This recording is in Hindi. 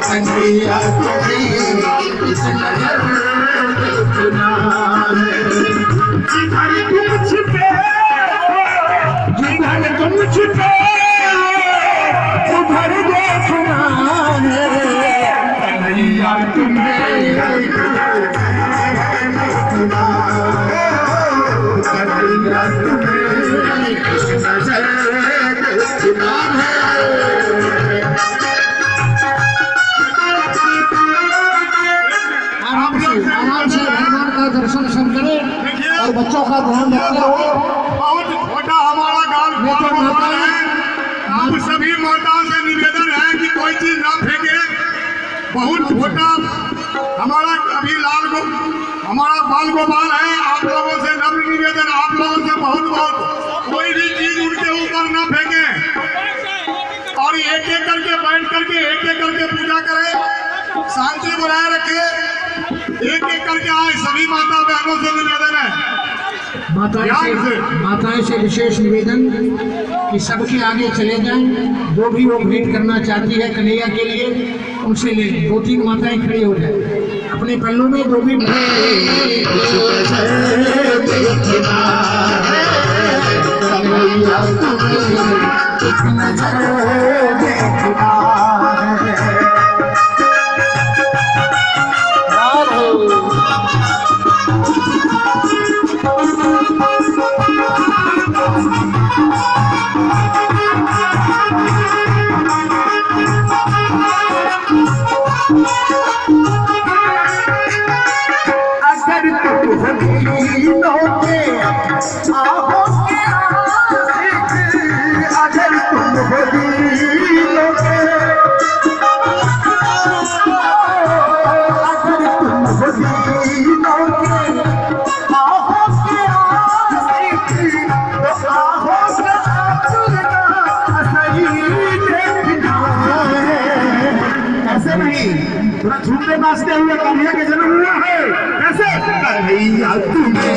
कन्हैया तुम्हें इस नजर देखना जिधर तुम छिपे जिधर तुम छिपे उधर देखना है कन्हैया तुम्हें देखना कन्हैया तुम्हें इस नजर देखना है। आराम से भगवान का दर्शन करें और बच्चों का ध्यान रखते हुए। बहुत छोटा हमारा गांव है। आप सभी माताओं से निवेदन है कि कोई चीज ना फेंके। बहुत छोटा हमारा अभी हमारा बाल गोपाल है। आप लोगों से नम्र निवेदन, आप लोगों से बहुत कोई भी चीज उनके ऊपर ना फेंके और एक एक करके बैठ करके एक एक करके पूजा करें, शांति बनाए रखे। एक एक करके आए। सभी माता बहनों से निवेदन है, माताएं से विशेष निवेदन कि सबके आगे चले जाएं। जो भी वो भेंट करना चाहती है कन्हैया के लिए उनसे ले लें। 2-3 माताएं खड़ी हो जाए अपने पल्लों में जो भी थोड़ा झूठे नाचते हुए कन्हैया के जन्म हुआ है। कैसे कन्हैया तुम्हें